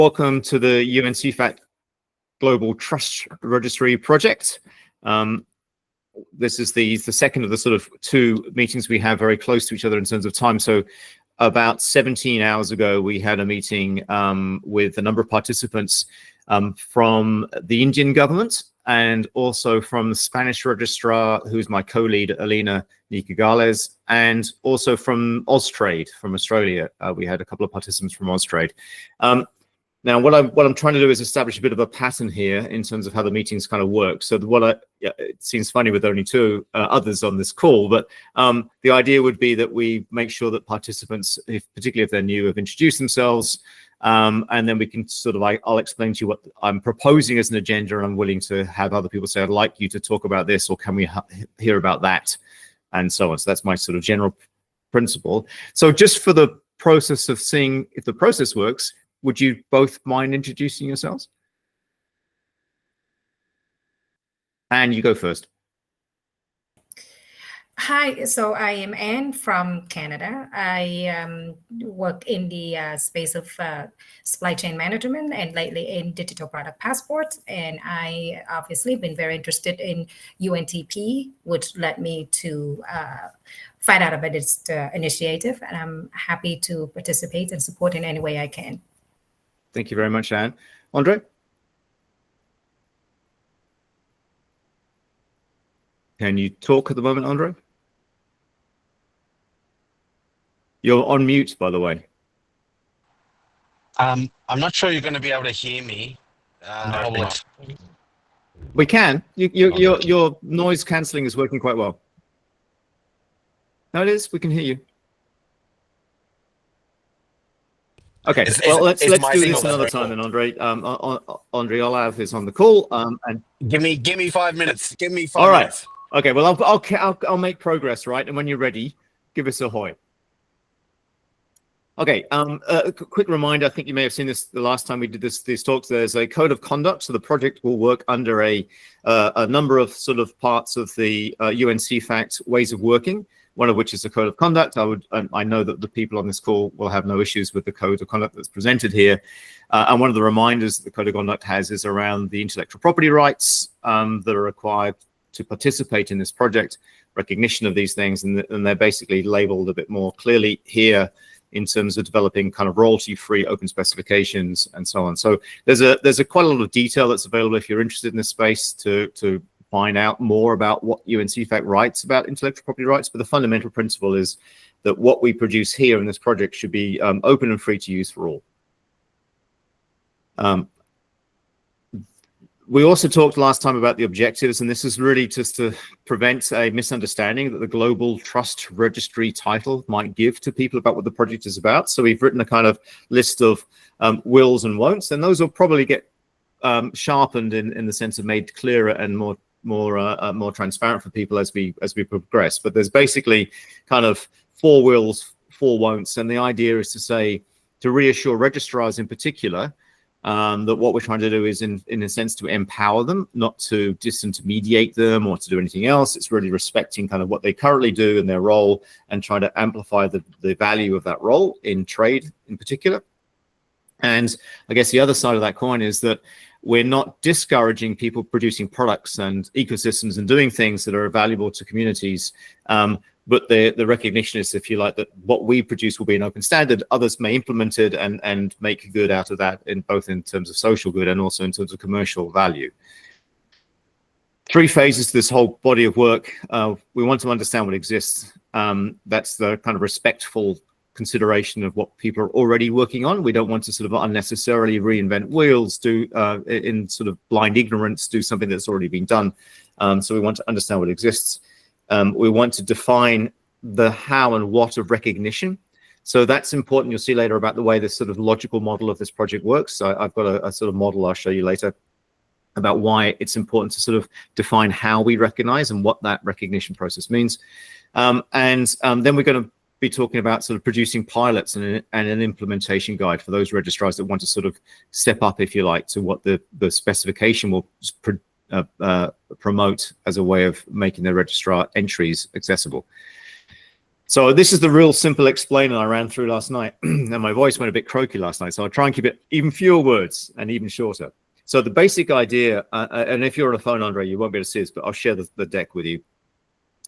Welcome to the CEFACT Global Trust Registry project. This is the second of the sort of two meetings we have very close to each other in terms of time. So about 17 hours ago, we had a meeting with a number of participants from the Indian government and also from the Spanish registrar, who's my co-lead, Alina Nicagales, and also from Austrade, from Australia. We had a couple of participants from Austrade. Now, what I'm trying to do is establish a bit of a pattern here in terms of how the meetings kind of work. So it seems funny with only two others on this call, but the idea would be that we make sure that participants, particularly if they're new, have introduced themselves, and then we can sort of, I'll explain to you what I'm proposing as an agenda, and I'm willing to have other people say, I'd like you to talk about this, or can we hear about that, and so on. So that's my sort of general principle. So just for the process of seeing if the process works, would you both mind introducing yourselves? And you go first. Hi, so I am Anne from Canada. I work in the space of supply chain management and lately in digital product passports. And I obviously been very interested in UNTP, which led me to find out about this initiative. And I'm happy to participate and support in any way I can. Thank you very much, Anne. Andre? Can you talk at the moment, Andre? You're on mute, by the way. I'm not sure you're going to be able to hear me. We can. Your noise cancelling is working quite well. No, it is. We can hear you. Okay, well, let's do this another time then, Andre. Andre Olav is on the call. And give me 5 minutes. Give me 5 all right. minutes. Okay, well, I'll make progress, right? And when you're ready, give us a hoy. Okay, a quick reminder, I think you may have seen this the last time we did these talks. There's a code of conduct, so the project will work under a number of sort of parts of the CEFACT ways of working, one of which is the code of conduct. I know that the people on this call will have no issues with the code of conduct that's presented here. And one of the reminders that the code of conduct has is around the intellectual property rights that are required to participate in this project, recognition of these things, and they're basically labeled a bit more clearly here in terms of developing kind of royalty-free open specifications and so on. So there's quite a lot of detail that's available if you're interested in this space to find out more about what CEFACT writes about intellectual property rights. But the fundamental principle is that what we produce here in this project should be open and free to use for all. We also talked last time about the objectives, and this is really just to prevent a misunderstanding that the Global Trust Registry title might give to people about what the project is about. So we've written a kind of list of wills and won'ts, and those will probably get sharpened in the sense of made clearer and more transparent for people as we progress. But there's basically kind of 4 wills, 4 won'ts, and the idea is to reassure registrars in particular that what we're trying to do is in a sense to empower them, not to disintermediate them or to do anything else. It's really respecting kind of what they currently do in their role and trying to amplify the value of that role in trade in particular. And I guess the other side of that coin is that we're not discouraging people producing products and ecosystems and doing things that are valuable to communities. But the recognition is, if you like, that what we produce will be an open standard. Others may implement it and make good out of that, both in terms of social good and also in terms of commercial value. 3 phases to this whole body of work. We want to understand what exists. That's the kind of respectful consideration of what people are already working on. We don't want to sort of unnecessarily reinvent wheels, in sort of blind ignorance, do something that's already been done. So we want to understand what exists. We want to define the how and what of recognition. So that's important. You'll see later about the way this sort of logical model of this project works. So I've got a sort of model I'll show you later about why it's important to sort of define how we recognize and what that recognition process means. Then we're going to be talking about sort of producing pilots and an implementation guide for those registrars that want to sort of step up, if you like, to what the specification will promote as a way of making their registrar entries accessible. So this is the real simple explainer I ran through last night, and my voice went a bit croaky last night, so I'll try and keep it even fewer words and even shorter. So the basic idea, and if you're on a phone, Andre, you won't be able to see this, but I'll share the deck with you,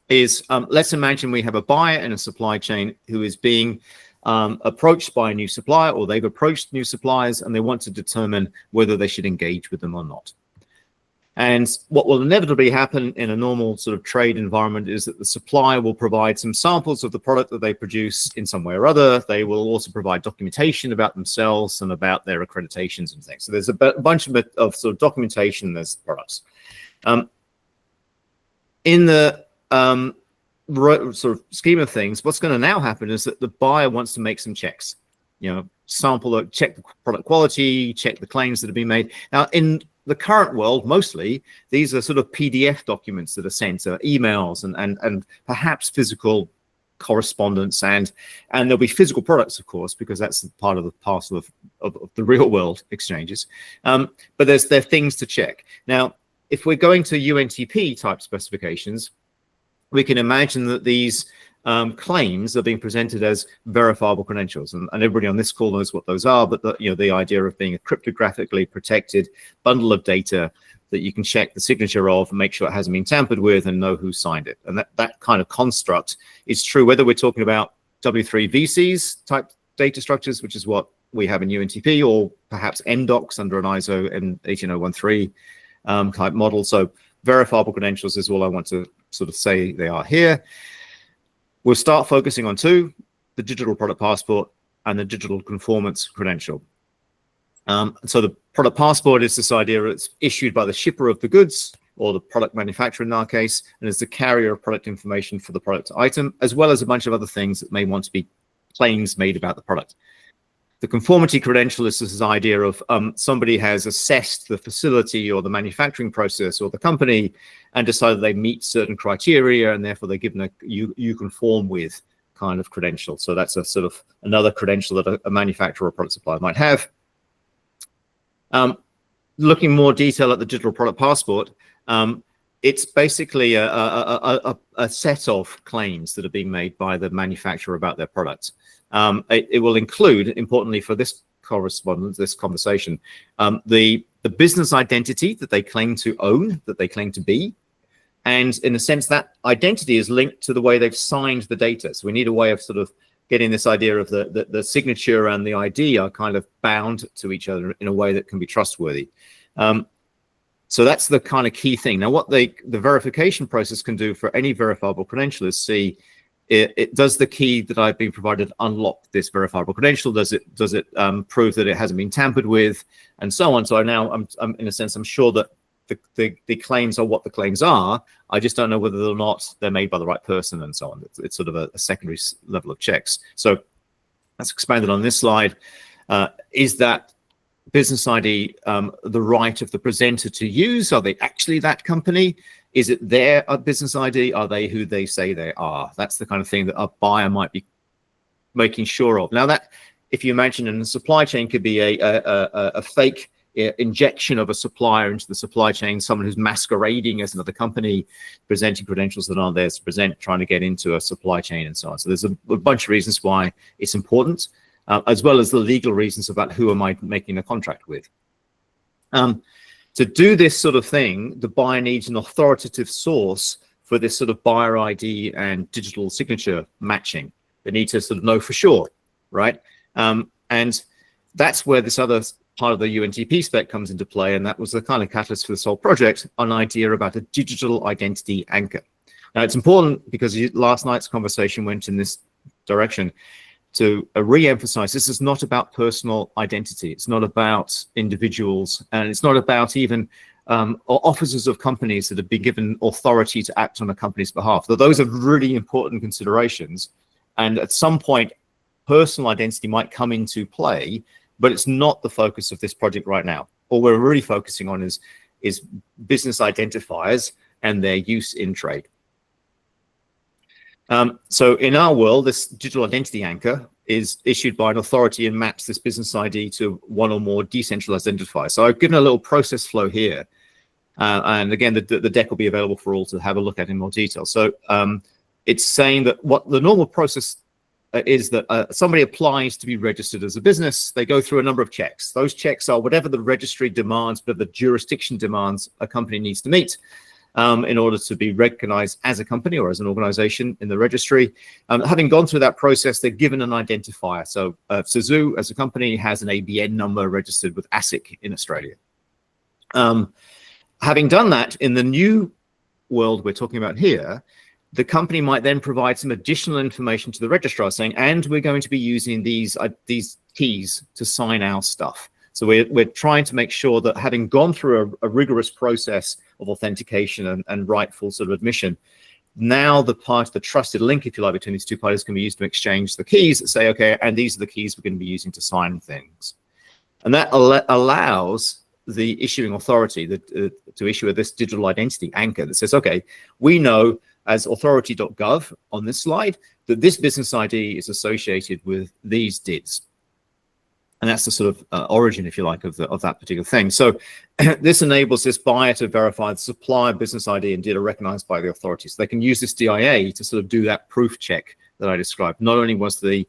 is let's imagine we have a buyer in a supply chain who is being approached by a new supplier, or they've approached new suppliers and they want to determine whether they should engage with them or not. And what will inevitably happen in a normal sort of trade environment is that the supplier will provide some samples of the product that they produce in some way or other. They will also provide documentation about themselves and about their accreditations and things. So there's a bunch of sort of documentation as products. In the sort of scheme of things, what's going to now happen is that the buyer wants to make some checks. Sample, check the product quality, check the claims that have been made. Now, in the current world, mostly these are sort of PDF documents that are sent, emails and perhaps physical correspondence, and there'll be physical products, of course, because that's part of the parcel of the real world exchanges. But there are things to check. Now, if we're going to UNTP type specifications, we can imagine that these claims are being presented as verifiable credentials, and everybody on this call knows what those are. But the idea of being a cryptographically protected bundle of data that you can check the signature of and make sure it hasn't been tampered with and know who signed it, and that kind of construct is true whether we're talking about W3 VCs type data structures, which is what we have in UNTP, or perhaps NDocs under an ISO 18013 type model. So verifiable credentials is all I want to sort of say they are here. We'll start focusing on two: the digital product passport and the digital conformance credential. So the product passport is this idea it's issued by the shipper of the goods, or the product manufacturer in our case, and is the carrier of product information for the product item, as well as a bunch of other things that may want to be claims made about the product. The conformity credential is this idea of somebody has assessed the facility or the manufacturing process or the company and decided they meet certain criteria, and therefore they're given a you conform with kind of credential. So that's a sort of another credential that a manufacturer or product supplier might have. Looking more detail at the digital product passport, it's basically a set of claims that are being made by the manufacturer about their product. It will include, importantly for this correspondence, this conversation, the business identity that they claim to own, that they claim to be. And in a sense, that identity is linked to the way they've signed the data. So we need a way of sort of getting this idea of the signature and the ID are kind of bound to each other in a way that can be trustworthy. So that's the kind of key thing. Now, what the verification process can do for any verifiable credential is see, it does the key that I've been provided unlock this verifiable credential? Does it prove that it hasn't been tampered with, and so on? So I'm in a sense, I'm sure that the claims are what the claims are. I just don't know whether or not they're made by the right person, and so on. It's sort of a secondary level of checks. So that's expanded on this slide. Is that business ID the right of the presenter to use? Are they actually that company? Is it their business ID? Are they who they say they are? That's the kind of thing that a buyer might be making sure of. Now, that, if you imagine in the supply chain, could be a fake injection of a supplier into the supply chain, someone who's masquerading as another company, presenting credentials that aren't theirs to present, trying to get into a supply chain and so on. So there's a bunch of reasons why it's important, as well as the legal reasons about who am I making a contract with. To do this sort of thing, the buyer needs an authoritative source for this sort of buyer ID and digital signature matching. They need to sort of know for sure, right? And that's where this other part of the UNTP spec comes into play, and that was the kind of catalyst for this whole project, an idea about a digital identity anchor. Now, it's important because last night's conversation went in this direction to re-emphasize this is not about personal identity. It's not about individuals, and it's not about even officers of companies that have been given authority to act on a company's behalf. Though those are really important considerations, and at some point, personal identity might come into play, but it's not the focus of this project right now. All we're really focusing on is business identifiers and their use in trade. So in our world, this digital identity anchor is issued by an authority and maps this business ID to one or more decentralized identifiers. So I've given a little process flow here. And again, the deck will be available for all to have a look at in more detail. So it's saying that what the normal process is that somebody applies to be registered as a business. They go through a number of checks. Those checks are whatever the registry demands, but the jurisdiction demands a company needs to meet in order to be recognized as a company or as an organization in the registry. Having gone through that process, they're given an identifier. So Suzu as a company has an ABN number registered with ASIC in Australia. Having done that, in the new world we're talking about here, the company might then provide some additional information to the registrar saying, and we're going to be using these keys to sign our stuff. So we're trying to make sure that having gone through a rigorous process of authentication and rightful sort of admission, now the trusted link, if you like, between these two parties can be used to exchange the keys that say, okay, and these are the keys we're going to be using to sign things. And that allows the issuing authority to issue this digital identity anchor that says, okay, we know as authority.gov on this slide that this business ID is associated with these DIDs. And that's the sort of origin, if you like, of that particular thing. So this enables this buyer to verify the supplier business ID and DID are recognized by the authorities. So they can use this DIA to sort of do that proof check that I described. Not only was the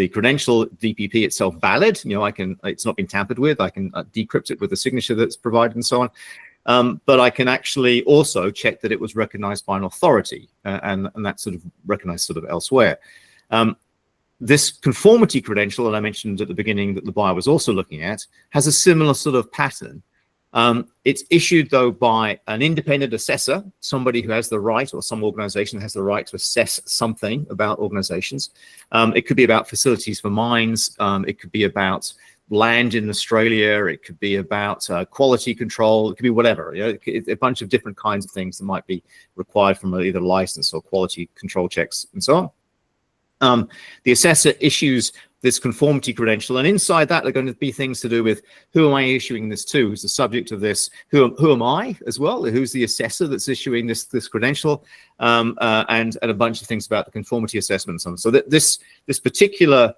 credential DPP itself valid, it's not been tampered with, I can decrypt it with the signature that's provided and so on. But I can actually also check that it was recognized by an authority and that's sort of recognized sort of elsewhere. This conformity credential that I mentioned at the beginning that the buyer was also looking at has a similar sort of pattern. It's issued, though, by an independent assessor, somebody who has the right, or some organization has the right to assess something about organizations. It could be about facilities for mines. It could be about land in Australia. It could be about quality control. It could be whatever, a bunch of different kinds of things that might be required from either license or quality control checks and so on. The assessor issues this conformity credential, and inside that are going to be things to do with who am I issuing this to, who's the subject of this, who am I as well, who's the assessor that's issuing this credential, and a bunch of things about the conformity assessment and so on. So that this particular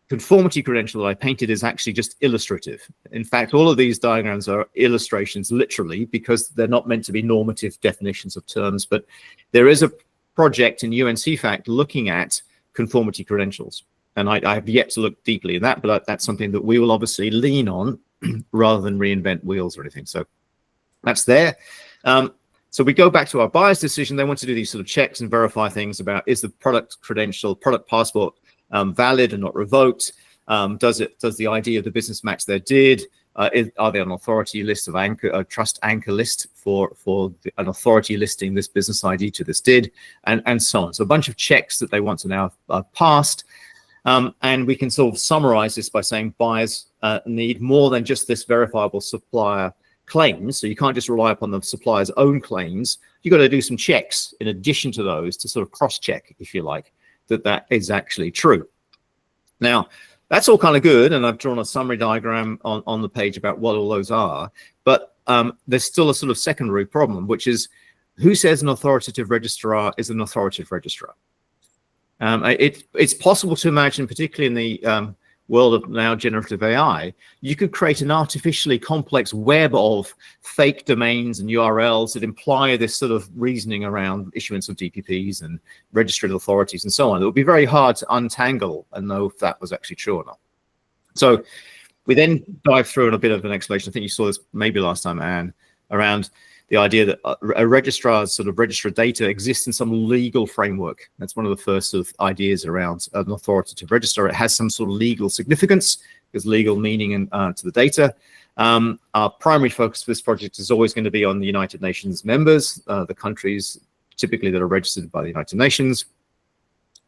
conformity credential that I painted is actually just illustrative. In fact, all of these diagrams are illustrations literally because they're not meant to be normative definitions of terms, but there is a project in CEFACT looking at conformity credentials. And I have yet to look deeply in that, but that's something that we will obviously lean on rather than reinvent wheels or anything. So that's there. So we go back to our buyer's decision. They want to do these sort of checks and verify things about, is the product credential, product passport valid and not revoked? Does the ID of the business match their DID? Are they on an authority list of a trust anchor list for an authority listing this business ID to this DID, and so on. So a bunch of checks that they want to now passed. And we can sort of summarize this by saying buyers need more than just this verifiable supplier claims. So you can't just rely upon the supplier's own claims. You've got to do some checks in addition to those to sort of cross-check, if you like, that is actually true. Now, that's all kind of good, and I've drawn a summary diagram on the page about what all those are, but there's still a sort of secondary problem, which is who says an authoritative registrar is an authoritative registrar? It's possible to imagine, particularly in the world of now generative AI, you could create an artificially complex web of fake domains and URLs that imply this sort of reasoning around issuance of DPPs and registered authorities and so on. It would be very hard to untangle and know if that was actually true or not. So we then dive through in a bit of an explanation. I think you saw this maybe last time, Anne, around the idea that a registrar's sort of registered data exists in some legal framework. That's one of the first sort of ideas around an authoritative registrar. It has some sort of legal significance, because legal meaning to the data. Our primary focus for this project is always going to be on the United Nations members, the countries typically that are registered by the United Nations.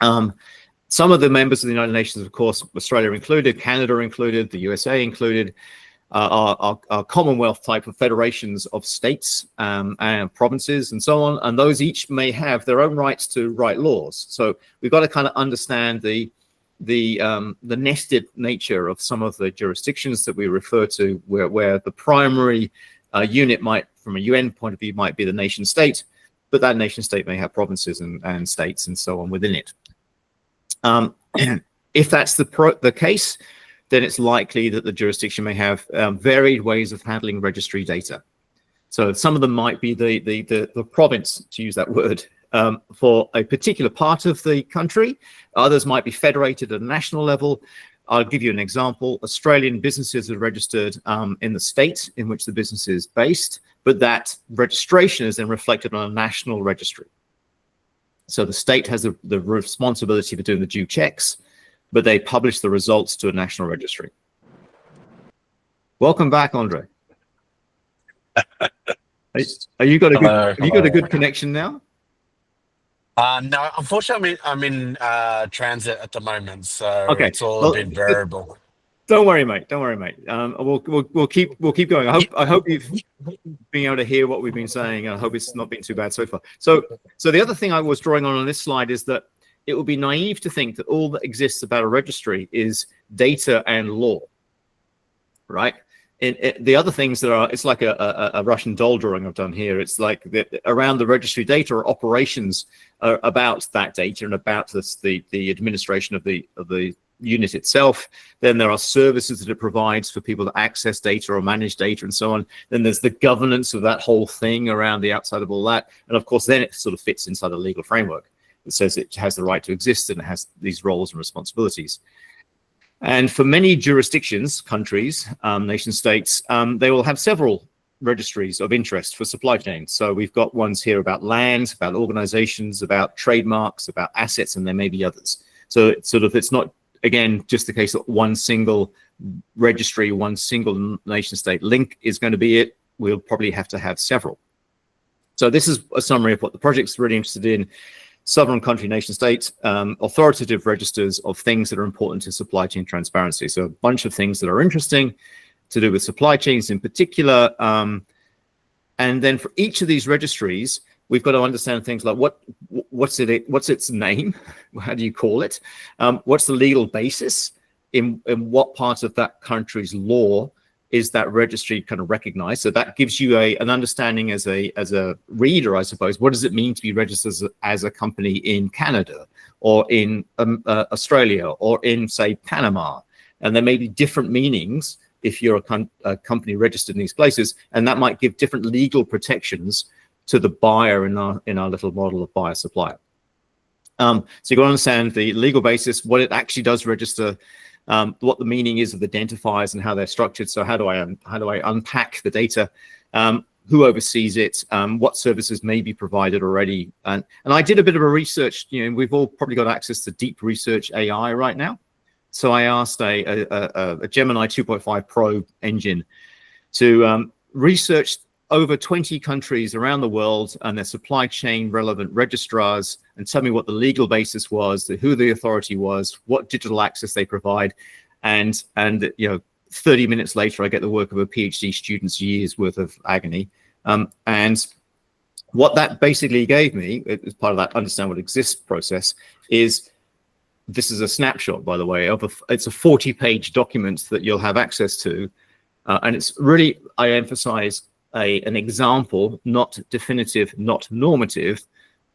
Some of the members of the United Nations, of course, Australia included, Canada included, the USA included, are Commonwealth type of federations of states and provinces and so on, and those each may have their own rights to write laws. So we've got to kind of understand the nested nature of some of the jurisdictions that we refer to, where the primary unit might, from a UN point of view, might be the nation state, but that nation state may have provinces and states and so on within it. If that's the case, then it's likely that the jurisdiction may have varied ways of handling registry data. So some of them might be the province, to use that word, for a particular part of the country. Others might be federated at a national level. I'll give you an example. Australian businesses are registered in the state in which the business is based, but that registration is then reflected on a national registry. So the state has the responsibility for doing the due checks, but they publish the results to a national registry. Welcome back, Andre. Have you got a good connection now? No, unfortunately, I'm in transit at the moment, so okay. It's all a bit variable. Don't worry, mate. Don't worry, mate. We'll keep going. I hope you've been able to hear what we've been saying. I hope it's not been too bad so far. So the other thing I was drawing on this slide is that it would be naive to think that all that exists about a registry is data and law, right? The other things that are, it's like a Russian doll drawing I've done here. It's like around the registry data are operations about that data and about the administration of the unit itself. Then there are services that it provides for people to access data or manage data and so on. Then there's the governance of that whole thing around the outside of all that. And of course, then it sort of fits inside a legal framework that says it has the right to exist and it has these roles and responsibilities. And for many jurisdictions, countries, nation states, they will have several registries of interest for supply chains. So we've got ones here about land, about organizations, about trademarks, about assets, and there may be others. So it's not, again, just the case that one single registry, one single nation state link is going to be it. We'll probably have to have several. So this is a summary of what the project's really interested in. Sovereign country nation states, authoritative registers of things that are important to supply chain transparency. So a bunch of things that are interesting to do with supply chains in particular. And then for each of these registries, we've got to understand things like what's its name? How do you call it? What's the legal basis? In what part of that country's law is that registry kind of recognized? So that gives you an understanding as a reader, I suppose. What does it mean to be registered as a company in Canada or in Australia or in, say, Panama? And there may be different meanings if you're a company registered in these places, and that might give different legal protections to the buyer in our little model of buyer supplier. So you got to understand the legal basis, what it actually does register, what the meaning is of the identifiers and how they're structured. So how do I unpack the data? Who oversees it? What services may be provided already? And I did a bit of a research. We've all probably got access to deep research AI right now. So I asked a Gemini 2.5 Pro engine to research over 20 countries around the world and their supply chain relevant registrars and tell me what the legal basis was, who the authority was, what digital access they provide. And 30 minutes later, I get the work of a PhD student's years worth of agony. And what that basically gave me, as part of that understand what exists process, is this is a snapshot, by the way, it's a 40-page document that you'll have access to. And it's really, I emphasize, an example, not definitive, not normative,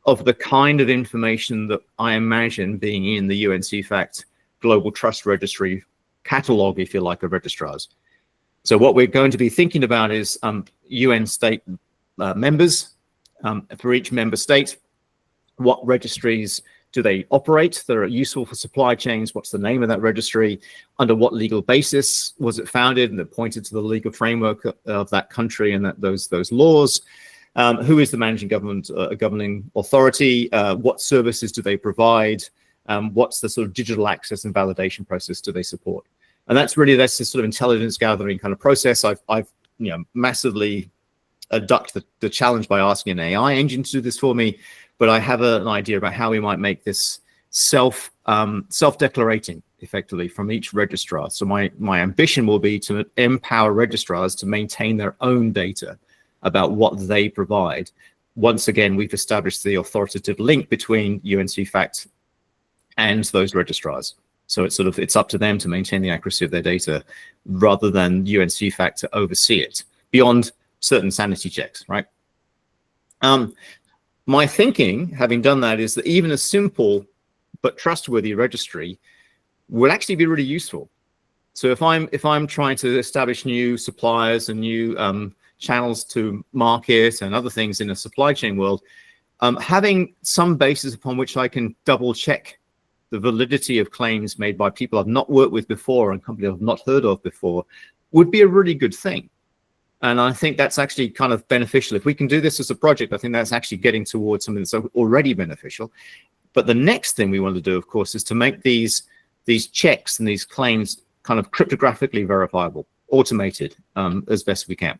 of the kind of information that I imagine being in the UN CEFACT Global Trust Registry catalog, if you like, of registrars. So what we're going to be thinking about is UN state members. For each member state, what registries do they operate that are useful for supply chains? What's the name of that registry? Under what legal basis was it founded? And it pointed to the legal framework of that country and those laws. Who is the managing governing authority? What services do they provide? What's the sort of digital access and validation process do they support? And that's the sort of intelligence gathering kind of process. I've massively ducked the challenge by asking an AI engine to do this for me. But I have an idea about how we might make this self-declarating effectively from each registrar. So my ambition will be to empower registrars to maintain their own data about what they provide. Once again, we've established the authoritative link between UN CEFACT and those registrars. So it's up to them to maintain the accuracy of their data rather than UN CEFACT to oversee it beyond certain sanity checks, right? My thinking, having done that, is that even a simple but trustworthy registry will actually be really useful. So if I'm trying to establish new suppliers and new channels to market and other things in a supply chain world, having some basis upon which I can double check the validity of claims made by people I've not worked with before and companies I've not heard of before would be a really good thing. And I think that's actually kind of beneficial. If we can do this as a project, I think that's actually getting towards something that's already beneficial. But the next thing we want to do, of course, is to make these checks and these claims kind of cryptographically verifiable, automated as best we can.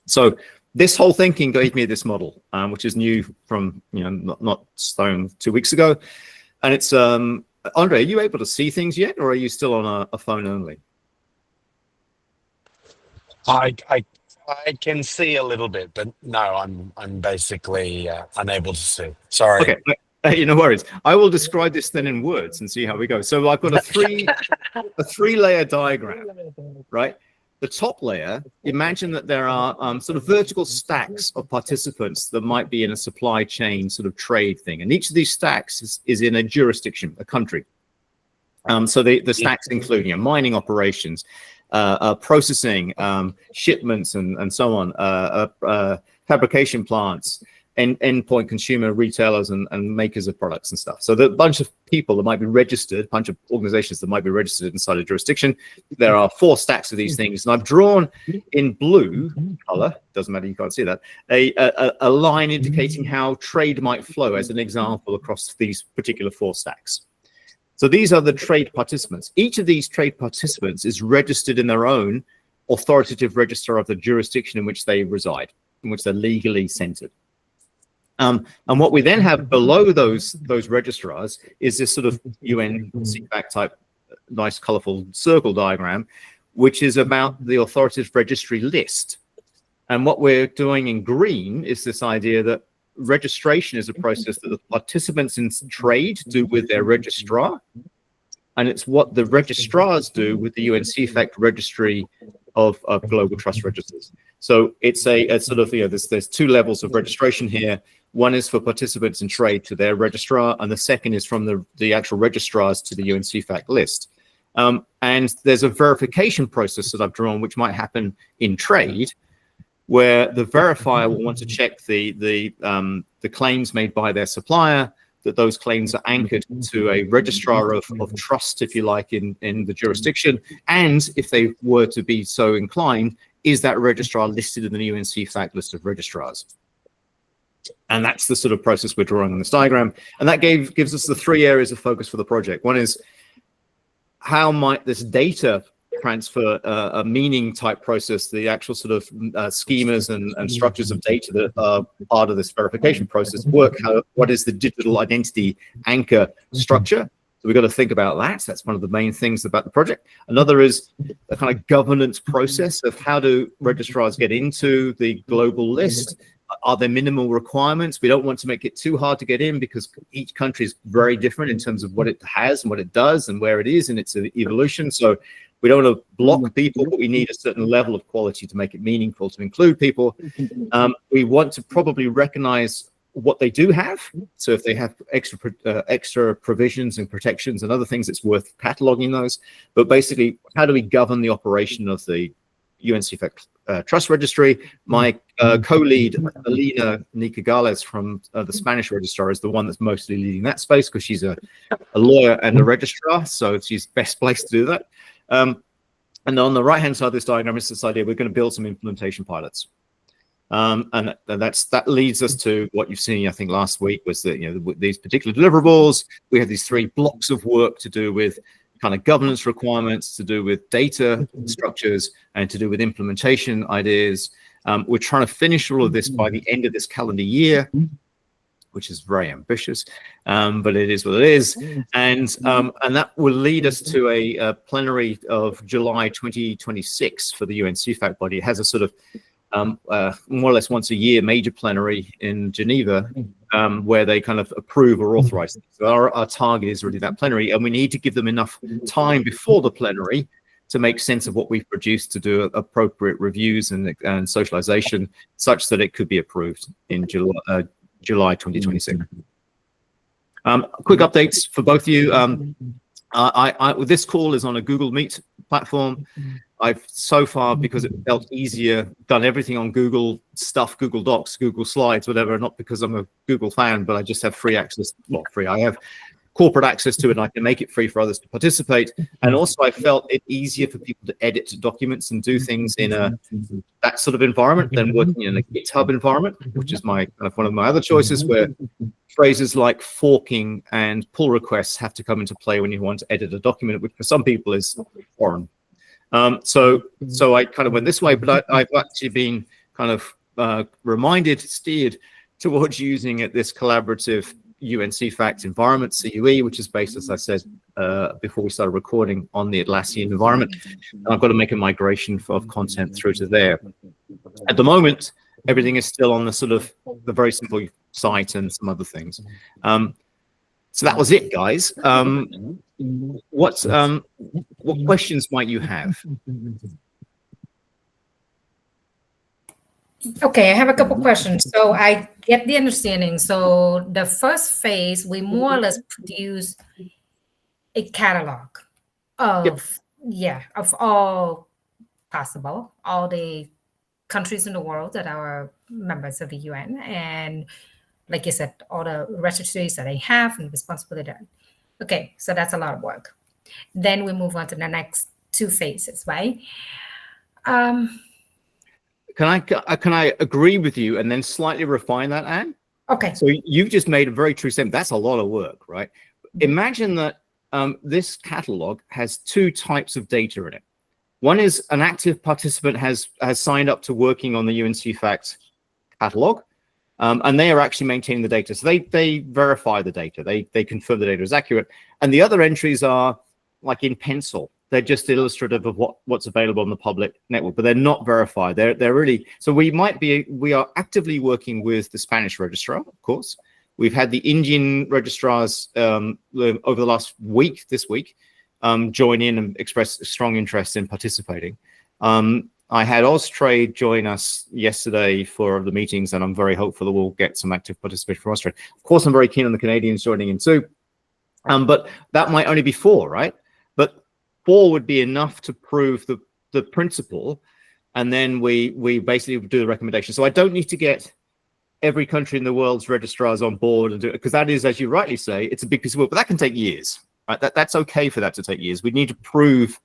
So this whole thinking gave me this model, which is new from, not Stone 2 weeks ago. And it's, Andre, are you able to see things yet, or are you still on a phone only? I can see a little bit, but no, I'm basically unable to see. Sorry. Okay, no worries. I will describe this then in words and see how we go. So I've got a three-layer diagram, right? The top layer, imagine that there are sort of vertical stacks of participants that might be in a supply chain sort of trade thing. And each of these stacks is in a jurisdiction, a country. So the stacks include mining operations, processing, shipments, and so on, fabrication plants, endpoint consumer retailers and makers of products and stuff. So there are a bunch of people that might be registered, a bunch of organizations that might be registered inside a jurisdiction. There are 4 stacks of these things, and I've drawn in blue color, doesn't matter, you can't see that, a line indicating how trade might flow as an example across these particular 4 stacks. So these are the trade participants. Each of these trade participants is registered in their own authoritative register of the jurisdiction in which they reside, in which they're legally centered. And what we then have below those registrars is this sort of UN CEFACT type nice colorful circle diagram, which is about the authoritative registry list. And what we're doing in green is this idea that registration is a process that the participants in trade do with their registrar, and it's what the registrars do with the UN CEFACT registry of global trust registers. So it's a sort of, there's 2 levels of registration here. One is for participants in trade to their registrar, and the second is from the actual registrars to the UN CEFACT list. And there's a verification process that I've drawn, which might happen in trade, where the verifier will want to check the claims made by their supplier, that those claims are anchored to a registrar of trust, if you like, in the jurisdiction. And if they were to be so inclined, is that registrar listed in the UN CEFACT list of registrars? And that's the sort of process we're drawing on this diagram. And that gives us the 3 areas of focus for the project. One is, how might this data transfer, a meaning type process, the actual sort of schemas and structures of data that are part of this verification process work? What is the digital identity anchor structure? So we've got to think about that. That's one of the main things about the project. Another is the kind of governance process of how do registrars get into the global list? Are there minimal requirements? We don't want to make it too hard to get in because each country is very different in terms of what it has and what it does and where it is in its evolution. So we don't want to block people, but we need a certain level of quality to make it meaningful to include people. We want to probably recognize what they do have. So if they have extra provisions and protections and other things, it's worth cataloging those. But basically, how do we govern the operation of the UN CEFACT Trust Registry? My co-lead, Alina Nicagales from the Spanish registrar, is the one that's mostly leading that space because she's a lawyer and a registrar, so she's best placed to do that. And on the right-hand side of this diagram is this idea we're going to build some implementation pilots. And that leads us to what you've seen, I think, last week was that, these particular deliverables, we have these 3 blocks of work to do with kind of governance requirements, to do with data structures, and to do with implementation ideas. We're trying to finish all of this by the end of this calendar year, which is very ambitious, but it is what it is. And that will lead us to a plenary of July 2026 for the UN CEFACT body. It has a sort of more or less once a year major plenary in Geneva, where they kind of approve or authorize things. So our target is really that plenary, and we need to give them enough time before the plenary to make sense of what we've produced, to do appropriate reviews and socialization such that it could be approved in July 2026. Quick updates for both of you. This call is on a Google Meet platform. I've so far, because it felt easier, done everything on Google stuff, Google Docs, Google Slides, whatever. Not because I'm a Google fan, but I just have free access. Well, free. I have corporate access to it, and I can make it free for others to participate. And also, I felt it easier for people to edit documents and do things in that sort of environment than working in a GitHub environment, which is my kind of one of my other choices, where phrases like forking and pull requests have to come into play when you want to edit a document, which for some people is foreign. So I kind of went this way, but I've actually been kind of steered towards using it, this collaborative UN CEFACT environment, CUE, which is based, as I said before we started recording, on the Atlassian environment. And I've got to make a migration of content through to there. At the moment, everything is still on the sort of the very simple site and some other things. So that was it, guys. What questions might you have? Okay, I have a couple questions. So I get the understanding. So the first phase, we more or less produce a catalog of, of all possible, all the countries in the world that are members of the UN. And like you said, all the registries that they have and responsibility. Okay, so that's a lot of work. Then we move on to the next two phases, right? Can I agree with you and then slightly refine that, Anne? Okay. So you've just made a very true statement. That's a lot of work, right? Imagine that this catalog has two types of data in it. One is an active participant has signed up to working on the UN CEFACT catalog, and they are actually maintaining the data. So they verify the data. They confirm the data is accurate. And the other entries are like in pencil. They're just illustrative of what's available on the public network, but they're not verified. They're really, so we are actively working with the Spanish registrar, of course. We've had the Indian registrars over the last week, this week, join in and express a strong interest in participating. I had Austrade join us yesterday for the meetings, and I'm very hopeful that we'll get some active participation from Austrade. Of course, I'm very keen on the Canadians joining in too, but that might only be 4, right? But 4 would be enough to prove the principle, and then we basically do the recommendation. So I don't need to get every country in the world's registrars on board and do it, because that is, as you rightly say, it's a big piece of work, but that can take years. Right? That's okay for that to take years. We need to prove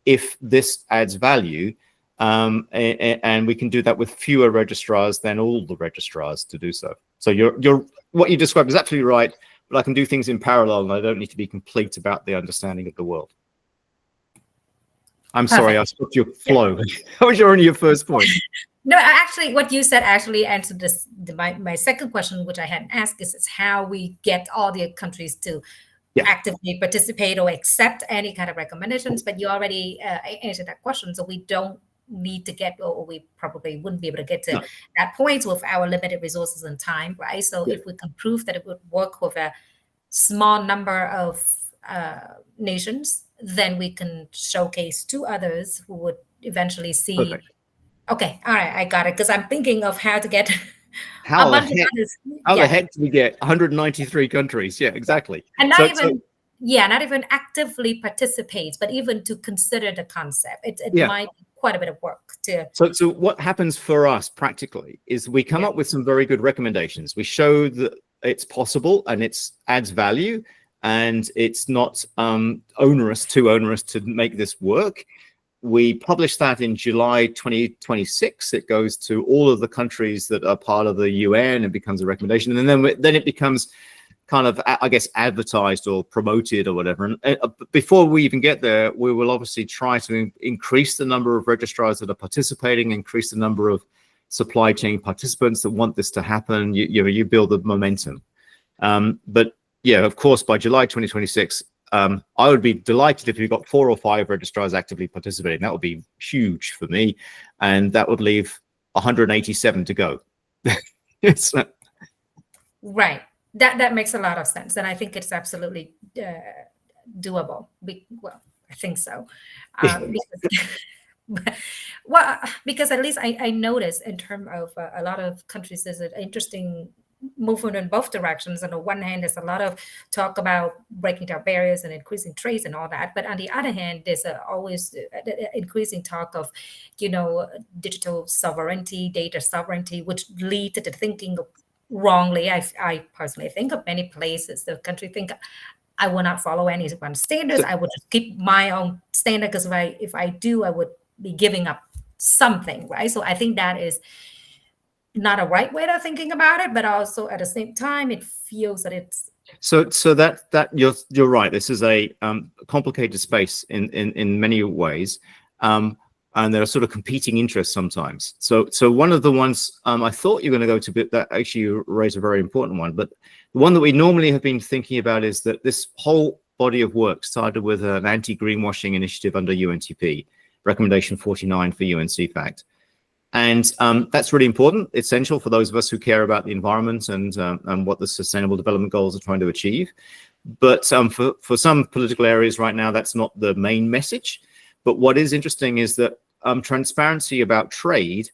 if this adds value, and we can do that with fewer registrars than all the registrars to do so. So what you described is absolutely right, but I can do things in parallel, and I don't need to be complete about the understanding of the world. I'm sorry, I stopped your flow. How was only your first point? No, actually, what you said actually answered this. My second question, which I hadn't asked, is how we get all the countries to actively participate or accept any kind of recommendations. But you already answered that question, so we don't need to get, or we probably wouldn't be able to get to that point with our limited resources and time, right? So if we can prove that it would work with a small number of nations, then we can showcase to others who would eventually see. Perfect. Okay, all right, I got it. Because I'm thinking of how to get how the heck do we get 193 countries? Yeah, exactly. And not even actively participate, but even to consider the concept. It might be quite a bit of work to. So what happens for us practically is we come up with some very good recommendations. We show that it's possible and it adds value, and it's not too onerous to make this work. We publish that in July 2026. It goes to all of the countries that are part of the UN. It becomes a recommendation, and then it becomes kind of, I guess, advertised or promoted or whatever. And before we even get there, we will obviously try to increase the number of registrars that are participating, increase the number of supply chain participants that want this to happen. You build the momentum. But yeah, of course, by July 2026, I would be delighted if we got 4 or 5 registrars actively participating. That would be huge for me, and that would leave 187 to go. Right. That makes a lot of sense, and I think it's absolutely doable. Well, I think so. Because at least I noticed in terms of a lot of countries, there's an interesting moving in both directions. On the one hand, there's a lot of talk about breaking down barriers and increasing trades and all that. But on the other hand, there's always increasing talk of, digital sovereignty, data sovereignty, which lead to the thinking wrongly. I personally think of many places, the country think, I will not follow anyone's standards. I would just keep my own standard, because if I do, I would be giving up something, right? So I think that is not a right way of thinking about it, but also at the same time, it feels that it's so that you're right. This is a complicated space in many ways, and there are sort of competing interests sometimes. So one of the ones I thought you were going to go to, but that actually you raised a very important one. But the one that we normally have been thinking about is that this whole body of work started with an anti-greenwashing initiative under UNTP, Recommendation 49 for UN CEFACT. And that's really important, essential for those of us who care about the environment and what the Sustainable Development Goals are trying to achieve. But for some political areas right now, that's not the main message. But what is interesting is that transparency about trade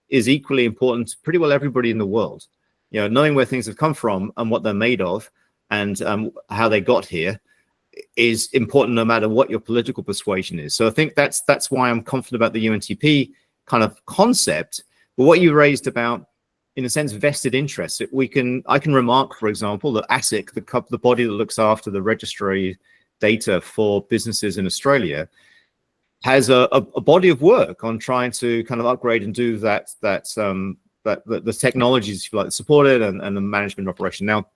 is equally important to pretty well everybody in the world. Knowing where things have come from and what they're made of and how they got here is important no matter what your political persuasion is. So I think that's why I'm confident about the UNTP kind of concept. But what you raised about, in a sense, vested interests, I can remark, for example, that ASIC, the body that looks after the registry data for businesses in Australia, has a body of work on trying to kind of upgrade and do that the technologies, if you like, that support it and the management operation. Now,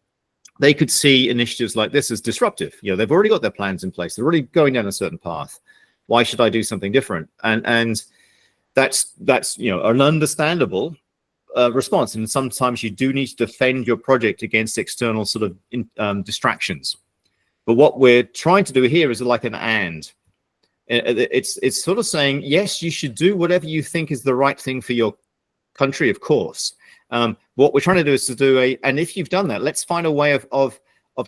they could see initiatives like this as disruptive. They've already got their plans in place. They're already going down a certain path. Why should I do something different? And that's an understandable response. And sometimes you do need to defend your project against external sort of distractions. But what we're trying to do here is like an and. It's sort of saying, yes, you should do whatever you think is the right thing for your country, of course. What we're trying to do is to do and if you've done that, let's find a way of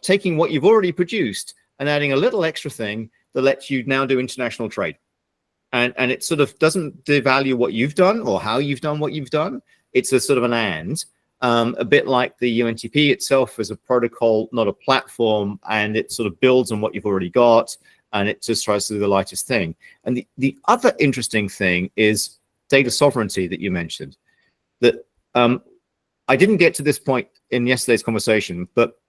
taking what you've already produced and adding a little extra thing that lets you now do international trade. And it sort of doesn't devalue what you've done or how you've done what you've done. It's a sort of an and, a bit like the UNTP itself as a protocol, not a platform, and it sort of builds on what you've already got, and it just tries to do the lightest thing. And the other interesting thing is data sovereignty that you mentioned. That I didn't get to this point in yesterday's conversation, but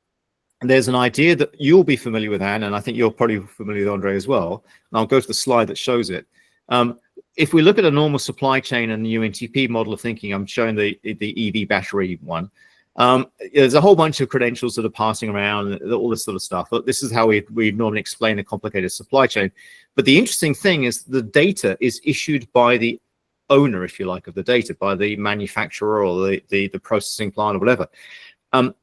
there's an idea that you'll be familiar with, Anne, and I think you're probably familiar with, Andre, as well. And I'll go to the slide that shows it. If we look at a normal supply chain and the UNTP model of thinking, I'm showing the EV battery one. There's a whole bunch of credentials that are passing around, all this sort of stuff. But this is how we normally explain a complicated supply chain. But the interesting thing is the data is issued by the owner, if you like, of the data, by the manufacturer or the processing plant or whatever.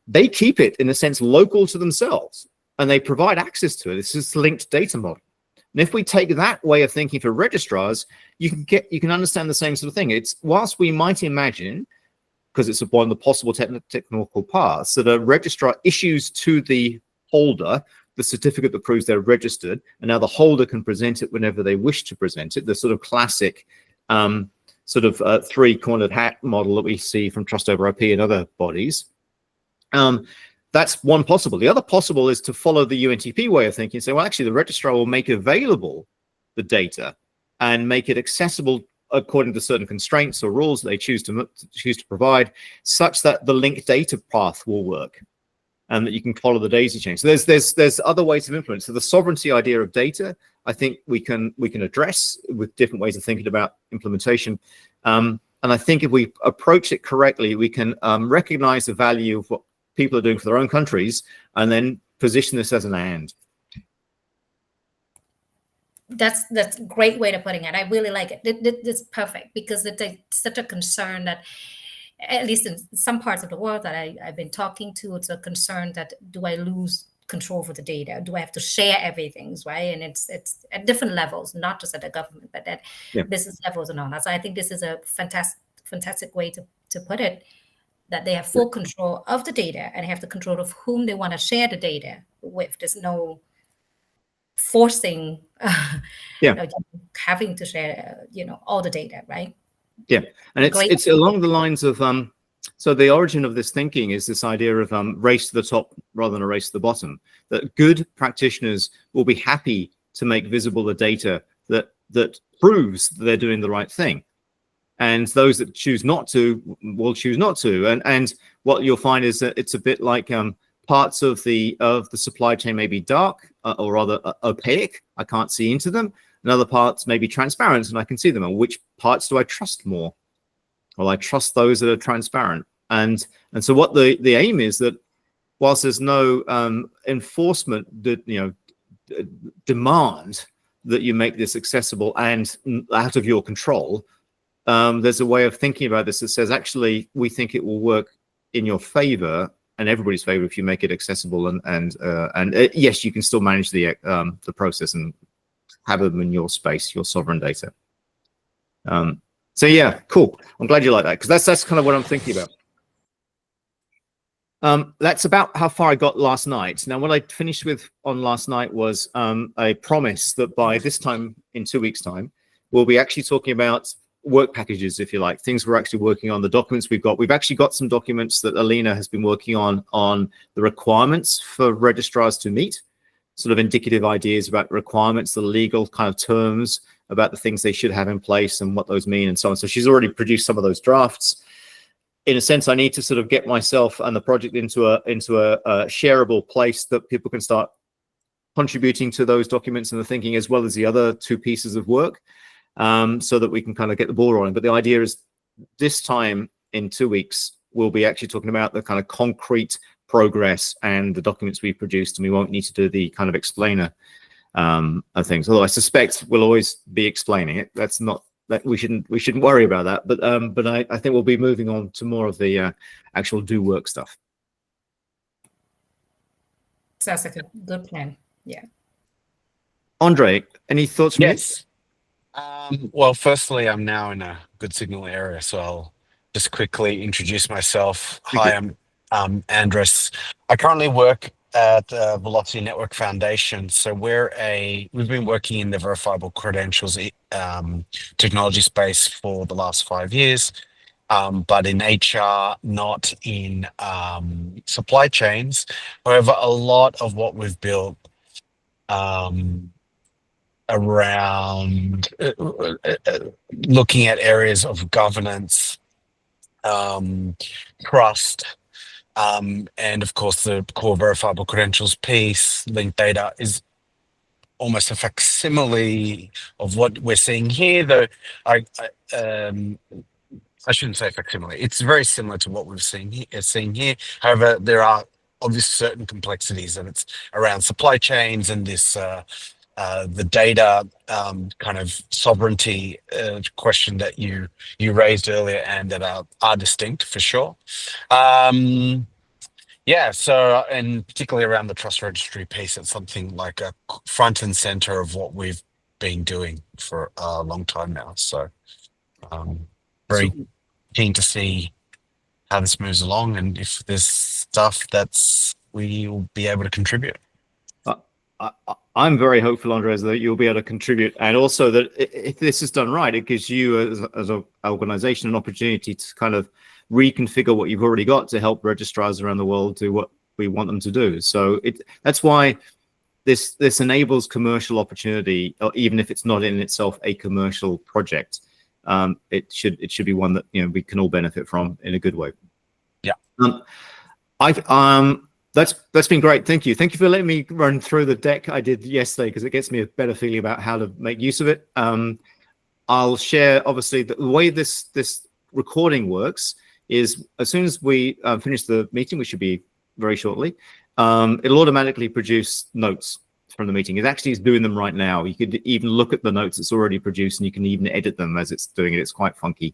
They keep it, in a sense, local to themselves, and they provide access to it. This is a linked data model. And if we take that way of thinking for registrars, you can understand the same sort of thing. It's whilst we might imagine, because it's one of the possible technical paths, that a registrar issues to the holder the certificate that proves they're registered, and now the holder can present it whenever they wish to present it. The sort of classic three-cornered hat model that we see from Trust over IP and other bodies. That's one possible. The other possible is to follow the UNTP way of thinking and say, well, actually, the registrar will make available the data and make it accessible according to certain constraints or rules that they choose to provide, such that the linked data path will work and that you can follow the daisy chain. So there's other ways of implementing. So the sovereignty idea of data, I think we can address with different ways of thinking about implementation. And I think if we approach it correctly, we can recognize the value of what people are doing for their own countries and then position this as an and. That's a great way of putting it. I really like it. It's perfect because it's such a concern that, at least in some parts of the world that I've been talking to, it's a concern that do I lose control over the data? Do I have to share everything, right? And it's at different levels, not just at the government, but at business levels and all that. So I think this is a fantastic way to put it, that they have full control of the data and have the control of whom they want to share the data with. There's no forcing, having to share, all the data, right? Yeah, and it's along the lines of So the origin of this thinking is this idea of race to the top rather than a race to the bottom, that good practitioners will be happy to make visible the data that proves that they're doing the right thing. And those that choose not to will choose not to. And what you'll find is that it's a bit like parts of the supply chain may be dark or rather opaque. I can't see into them. And other parts may be transparent and I can see them. And which parts do I trust more? Well, I trust those that are transparent. And so what the aim is that whilst there's no enforcement that, demand that you make this accessible and out of your control, there's a way of thinking about this that says, actually, we think it will work in your favor and everybody's favor if you make it accessible. And yes, you can still manage the process and have them in your space, your sovereign data. So yeah, cool. I'm glad you like that, because that's kind of what I'm thinking about. That's about how far I got last night. Now, what I finished with on last night was a promise that by this time, in 2 weeks' time, we'll be actually talking about work packages, if you like, things we're actually working on, the documents we've got. We've actually got some documents that Alina has been working on the requirements for registrars to meet, sort of indicative ideas about requirements, the legal kind of terms about the things they should have in place and what those mean and so on. So she's already produced some of those drafts. In a sense, I need to sort of get myself and the project into a shareable place that people can start contributing to those documents and the thinking, as well as the other 2 pieces of work, so that we can kind of get the ball rolling. But the idea is this time in 2 weeks, we'll be actually talking about the kind of concrete progress and the documents we've produced, and we won't need to do the kind of explainer of things. Although I suspect we'll always be explaining it. That's not that we shouldn't worry about that. But I think we'll be moving on to more of the actual do work stuff. Sounds like a good plan. Yeah. Andre, any thoughts from Yes. Well, firstly, I'm now in a good signal area, so I'll just quickly introduce myself. Hi, I'm Andres. I currently work at Velocity Network Foundation. So we've been working in the verifiable credentials technology space for the last 5 years, but in HR, not in supply chains. However, a lot of what we've built around looking at areas of governance, trust, and of course the core verifiable credentials piece, linked data, is almost a facsimile of what we're seeing here, though I shouldn't say facsimile. It's very similar to what we've seen here. However, there are obviously certain complexities, and it's around supply chains and this the data kind of sovereignty question that you raised earlier, and that are distinct for sure. Yeah, so, and particularly around the trust registry piece, it's something like a front and center of what we've been doing for a long time now. So very keen to see how this moves along, and if there's stuff that's we will be able to contribute. I'm very hopeful, Andres, that you'll be able to contribute, and also that if this is done right, it gives you as an organization an opportunity to kind of reconfigure what you've already got to help registrars around the world do what we want them to do. So that's why this enables commercial opportunity, or even if it's not in itself a commercial project. It should be one that we can all benefit from in a good way. Yeah. That's been great. Thank you for letting me run through the deck I did yesterday, because it gets me a better feeling about how to make use of it. I'll share, obviously, the way this recording works is as soon as we finish the meeting, which should be very shortly, it'll automatically produce notes from the meeting. It actually is doing them right now. You could even look at the notes it's already produced, and you can even edit them as it's doing it. It's quite funky.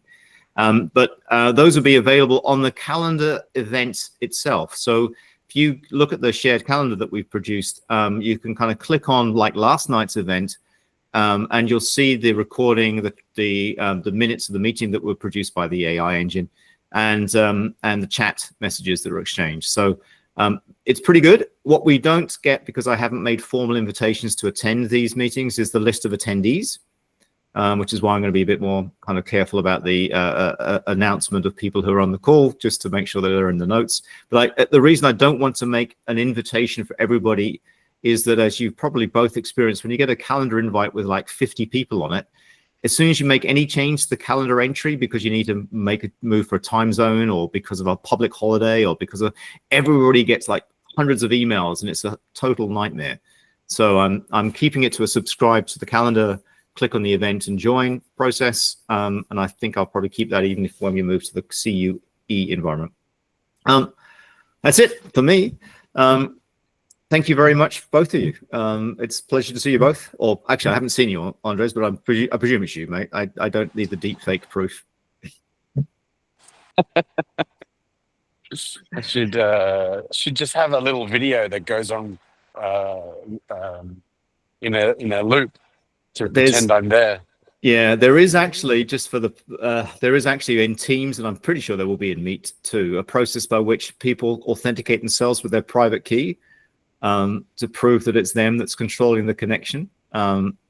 But those will be available on the calendar event itself. So if you look at the shared calendar that we've produced, you can kind of click on like last night's event, and you'll see the recording, the minutes of the meeting that were produced by the AI engine, and the chat messages that were exchanged. So it's pretty good. What we don't get, because I haven't made formal invitations to attend these meetings, is the list of attendees. which is why I'm going to be a bit more kind of careful about the announcement of people who are on the call, just to make sure that they're in the notes. But the reason I don't want to make an invitation for everybody is that, as you've probably both experienced, when you get a calendar invite with like 50 people on it, as soon as you make any change to the calendar entry because you need to make a move for a time zone or because of a public holiday or because of everybody gets like hundreds of emails and it's a total nightmare. So I'm keeping it to a subscribe to the calendar, click on the event and join process. And I think I'll probably keep that even when we move to the CUE environment. That's it for me. Thank you very much, both of you. It's a pleasure to see you both. Or actually, I haven't seen you, Andres, but I presume it's you, mate. I don't need the deep fake proof. I should just have a little video that goes on in a loop to pretend I'm there. Yeah, there is actually, just for the there is actually in Teams, and I'm pretty sure there will be in Meet too, a process by which people authenticate themselves with their private key to prove that it's them that's controlling the connection.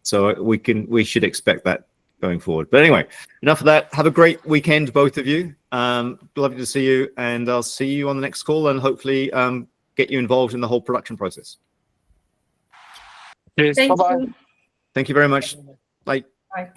So we should expect that going forward. But anyway, enough of that. Have a great weekend, both of you. Lovely to see you, and I'll see you on the next call, and hopefully get you involved in the whole production process. Cheers. Bye-bye. Thank you very much. Bye. Bye.